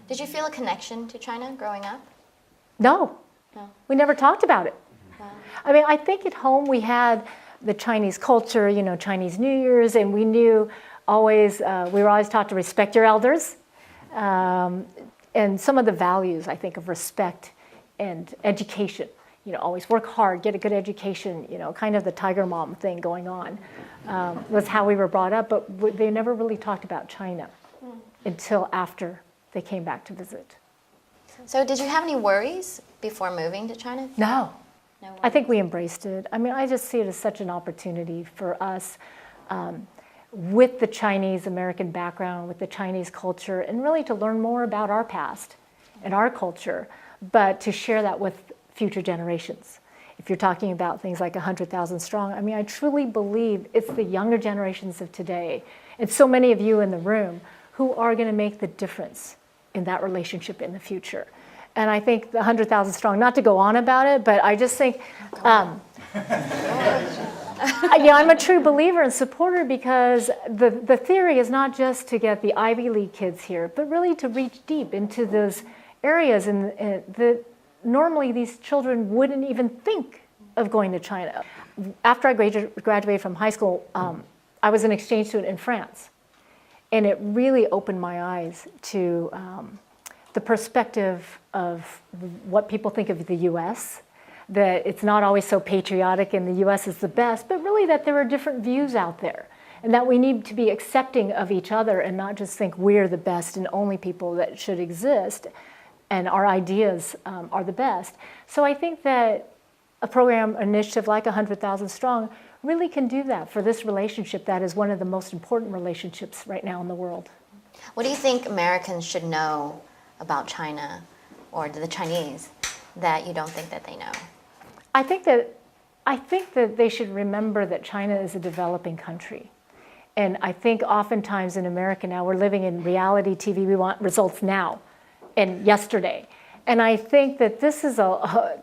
Did you feel a connection to China growing up? No, No. we never talked about it. Wow. I mean, I think at home we had the Chinese culture, Chinese New Year's, and we knew always, we were always taught to respect your elders. And some of the values, I think, of respect and education, always work hard, get a good education, kind of the tiger mom thing going on, was how we were brought up. But they never really talked about China until after they came back to visit. So did you have any worries before moving to China? No. No worries. I think we embraced it. I mean, I just see it as such an opportunity for us with the Chinese American background, with the Chinese culture, and really to learn more about our past and our culture, but to share that with future generations. If you're talking about things like 100,000 strong, I mean, I truly believe it's the younger generations of today, and so many of you in the room, who are going to make the difference in that relationship in the future. And I think the 100,000 strong, not to go on about it, but I just think, I'm a true believer and supporter, because the theory is not just to get the Ivy League kids here, but really to reach deep into those areas that normally these children wouldn't even think of going to China. After I graduated from high school, I was an exchange student in France. And it really opened my eyes to the perspective of what people think of the U.S., that it's not always so patriotic and the U.S. is the best, but really that there are different views out there, and that we need to be accepting of each other and not just think we're the best and only people that should exist and our ideas are the best. So I think that a program initiative like 100,000 Strong really can do that for this relationship that is one of the most important relationships right now in the world. What do you think Americans should know about China or the Chinese that you don't think that they know? I think that they should remember that China is a developing country. And I think oftentimes in America now, we're living in reality TV. We want results now and yesterday. And I think that this is a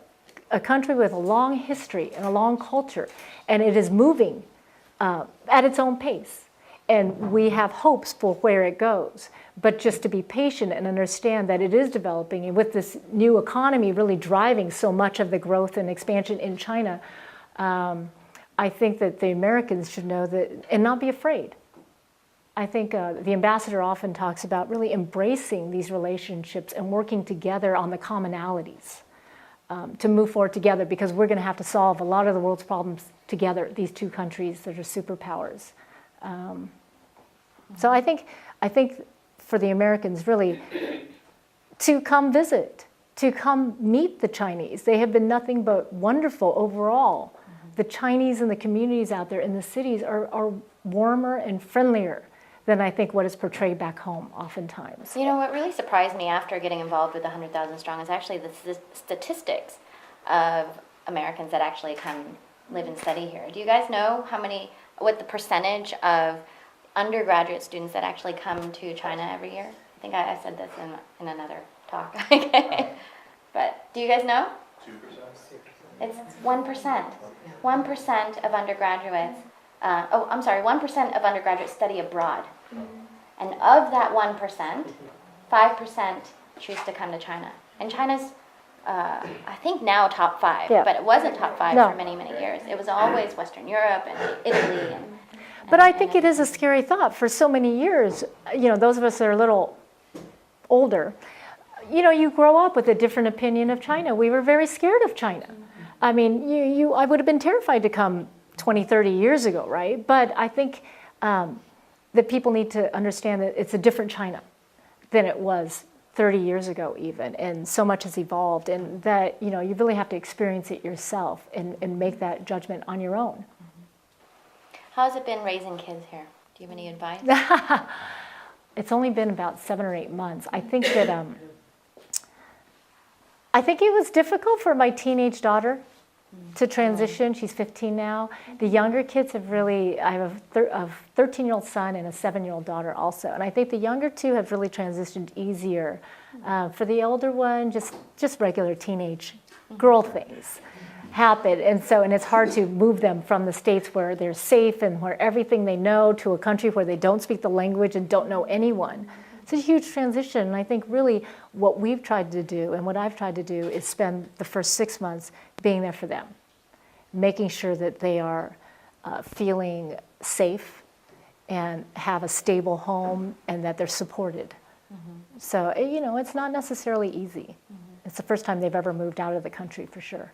country with a long history and a long culture, and it is moving at its own pace. And we have hopes for where it goes, but just to be patient and understand that it is developing. And with this new economy really driving so much of the growth and expansion in China, I think that the Americans should know that and not be afraid. I think the ambassador often talks about really embracing these relationships and working together on the commonalities to move forward together, because we're going to have to solve a lot of the world's problems together, these two countries that are superpowers. So I think for the Americans really to come visit, to come meet the Chinese. They have been nothing but wonderful overall. Mm-hmm. The Chinese and the communities out there in the cities are warmer and friendlier than I think what is portrayed back home oftentimes. You know, what really surprised me after getting involved with 100,000 Strong is actually the statistics of Americans that actually come live and study here. Do you guys know what the percentage of undergraduate students that actually come to China every year? I think I said this in another talk. But do you guys know? 2%? It's 1%. 1% of undergraduates, 1% of undergraduates study abroad. And of that 1%, 5% choose to come to China. And China's, I think now top 5, yeah. But it wasn't top 5 No. for many, many years. It was always Western Europe and Italy. But I think it is a scary thought. For so many years, those of us that are a little older, you grow up with a different opinion of China. We were very scared of China. I mean, I would have been terrified to come 20, 30 years ago, right? But I think that people need to understand that it's a different China than it was 30 years ago even, and so much has evolved, and that you really have to experience it yourself and make that judgment on your own. How's it been raising kids here? Do you have any advice? It's only been about 7 or 8 months. I think that I think it was difficult for my teenage daughter to transition. She's 15 now. The younger kids have really, I have a 13-year-old son and a 7-year-old daughter also. And I think the younger two have really transitioned easier. For the older one, just regular teenage girl things happen. And it's hard to move them from the States where they're safe and where everything they know to a country where they don't speak the language and don't know anyone. It's a huge transition, and I think really what we've tried to do and what I've tried to do is spend the first 6 months being there for them, making sure that they are feeling safe and have a stable home and that they're supported. So, you know, it's not necessarily easy. It's the first time they've ever moved out of the country, for sure.